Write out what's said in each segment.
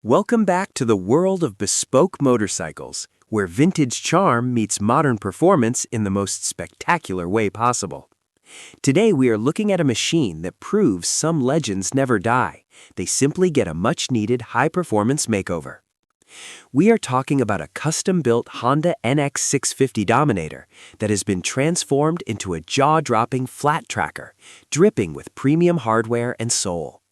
Welcome back to the world of bespoke motorcycles, where vintage charm meets modern performance in the most spectacular way possible. Today we are looking at a machine that proves some legends never die. They simply get a much-needed high-performance makeover. We are talking about a custom-built Honda NX650 Dominator that has been transformed into a jaw-dropping flat tracker, dripping with premium hardware and soul.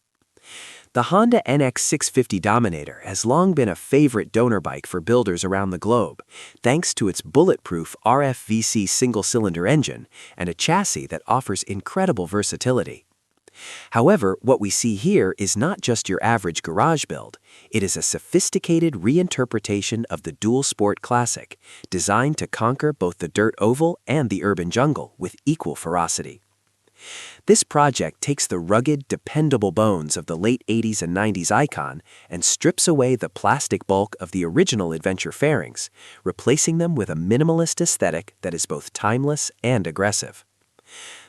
The Honda NX650 Dominator has long been a favorite donor bike for builders around the globe, thanks to its bulletproof RFVC single-cylinder engine and a chassis that offers incredible versatility. However, what we see here is not just your average garage build. It is a sophisticated reinterpretation of the dual sport classic, designed to conquer both the dirt oval and the urban jungle with equal ferocity. This project takes the rugged, dependable bones of the late 80s and 90s icon and strips away the plastic bulk of the original adventure fairings, replacing them with a minimalist aesthetic that is both timeless and aggressive.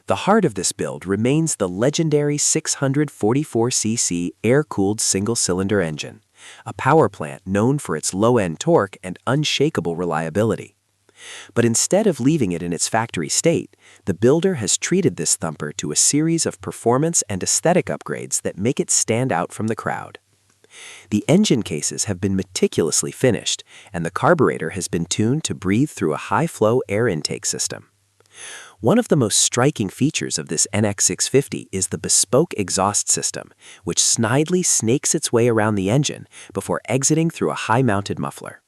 The heart of this build remains the legendary 644cc air-cooled single-cylinder engine, a power plant known for its low-end torque and unshakable reliability. But instead of leaving it in its factory state, the builder has treated this thumper to a series of performance and aesthetic upgrades that make it stand out from the crowd. The engine cases have been meticulously finished, and the carburetor has been tuned to breathe through a high-flow air intake system. One of the most striking features of this NX650 is the bespoke exhaust system, which snidely snakes its way around the engine before exiting through a high-mounted muffler.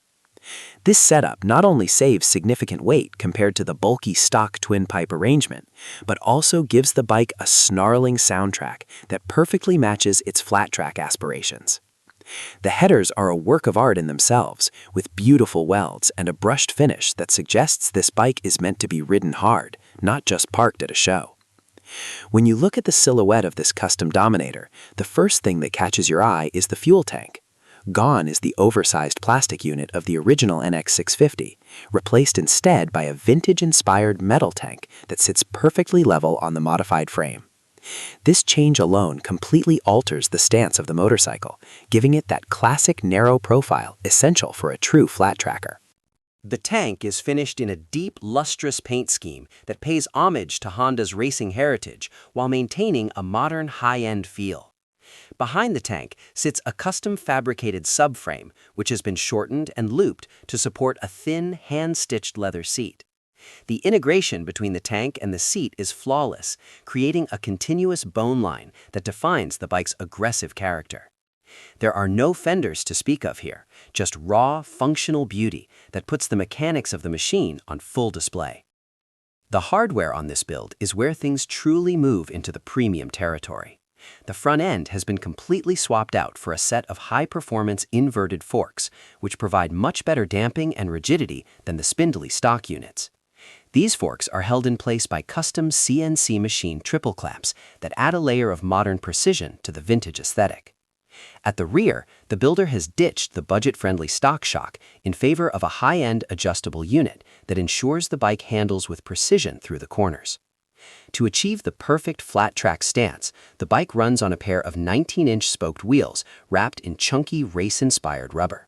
This setup not only saves significant weight compared to the bulky stock twin-pipe arrangement, but also gives the bike a snarling soundtrack that perfectly matches its flat-track aspirations. The headers are a work of art in themselves, with beautiful welds and a brushed finish that suggests this bike is meant to be ridden hard, not just parked at a show. When you look at the silhouette of this custom Dominator, the first thing that catches your eye is the fuel tank. Gone is the oversized plastic unit of the original NX650, replaced instead by a vintage-inspired metal tank that sits perfectly level on the modified frame. This change alone completely alters the stance of the motorcycle, giving it that classic narrow profile essential for a true flat tracker. The tank is finished in a deep, lustrous paint scheme that pays homage to Honda's racing heritage while maintaining a modern high-end feel. Behind the tank sits a custom-fabricated subframe, which has been shortened and looped to support a thin, hand-stitched leather seat. The integration between the tank and the seat is flawless, creating a continuous bone line that defines the bike's aggressive character. There are no fenders to speak of here, just raw, functional beauty that puts the mechanics of the machine on full display. The hardware on this build is where things truly move into the premium territory. The front end has been completely swapped out for a set of high-performance inverted forks, which provide much better damping and rigidity than the spindly stock units. These forks are held in place by custom CNC machine triple clamps that add a layer of modern precision to the vintage aesthetic. At the rear, the builder has ditched the budget-friendly stock shock in favor of a high-end adjustable unit that ensures the bike handles with precision through the corners. To achieve the perfect flat-track stance, the bike runs on a pair of 19-inch spoked wheels wrapped in chunky race-inspired rubber.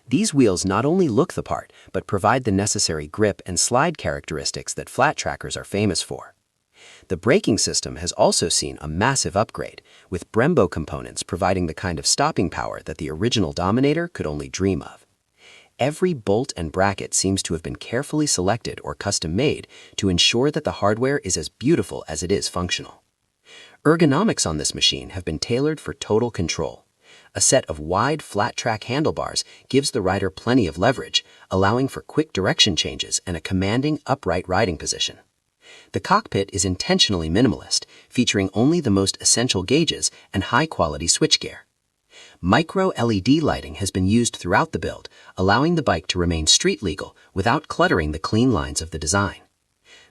These wheels not only look the part, but provide the necessary grip and slide characteristics that flat trackers are famous for. The braking system has also seen a massive upgrade, with Brembo components providing the kind of stopping power that the original Dominator could only dream of. Every bolt and bracket seems to have been carefully selected or custom-made to ensure that the hardware is as beautiful as it is functional. Ergonomics on this machine have been tailored for total control. A set of wide, flat-track handlebars gives the rider plenty of leverage, allowing for quick direction changes and a commanding upright riding position. The cockpit is intentionally minimalist, featuring only the most essential gauges and high-quality switchgear. Micro LED lighting has been used throughout the build, allowing the bike to remain street-legal without cluttering the clean lines of the design.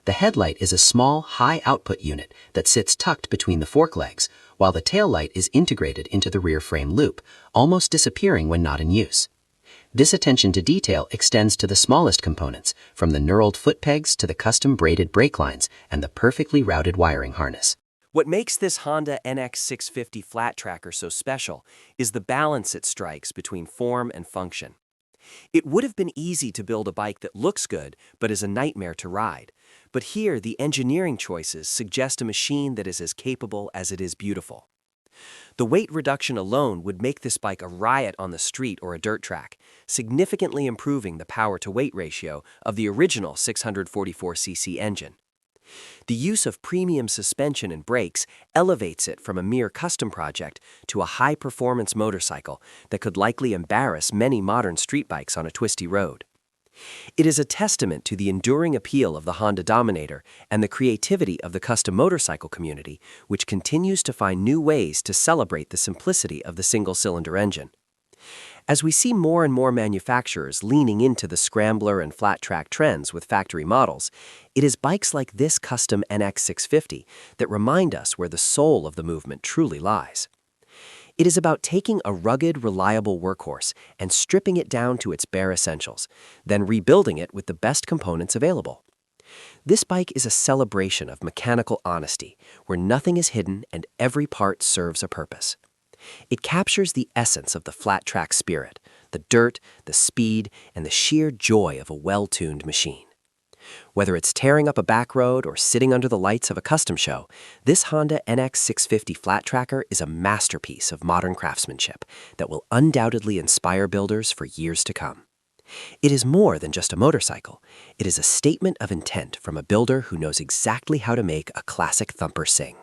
The headlight is a small, high-output unit that sits tucked between the fork legs, while the taillight is integrated into the rear frame loop, almost disappearing when not in use. This attention to detail extends to the smallest components, from the knurled foot pegs to the custom braided brake lines and the perfectly routed wiring harness. What makes this Honda NX650 flat tracker so special is the balance it strikes between form and function. It would have been easy to build a bike that looks good but is a nightmare to ride. But here, the engineering choices suggest a machine that is as capable as it is beautiful. The weight reduction alone would make this bike a riot on the street or a dirt track, significantly improving the power-to-weight ratio of the original 644cc engine. The use of premium suspension and brakes elevates it from a mere custom project to a high-performance motorcycle that could likely embarrass many modern street bikes on a twisty road. It is a testament to the enduring appeal of the Honda Dominator and the creativity of the custom motorcycle community, which continues to find new ways to celebrate the simplicity of the single-cylinder engine. As we see more and more manufacturers leaning into the Scrambler and flat-track trends with factory models, it is bikes like this custom NX650 that remind us where the soul of the movement truly lies. It is about taking a rugged, reliable workhorse and stripping it down to its bare essentials, then rebuilding it with the best components available. This bike is a celebration of mechanical honesty, where nothing is hidden and every part serves a purpose. It captures the essence of the flat-track spirit, the dirt, the speed, and the sheer joy of a well-tuned machine. Whether it's tearing up a back road or sitting under the lights of a custom show, this Honda NX650 flat tracker is a masterpiece of modern craftsmanship that will undoubtedly inspire builders for years to come. It is more than just a motorcycle. It is a statement of intent from a builder who knows exactly how to make a classic thumper sing.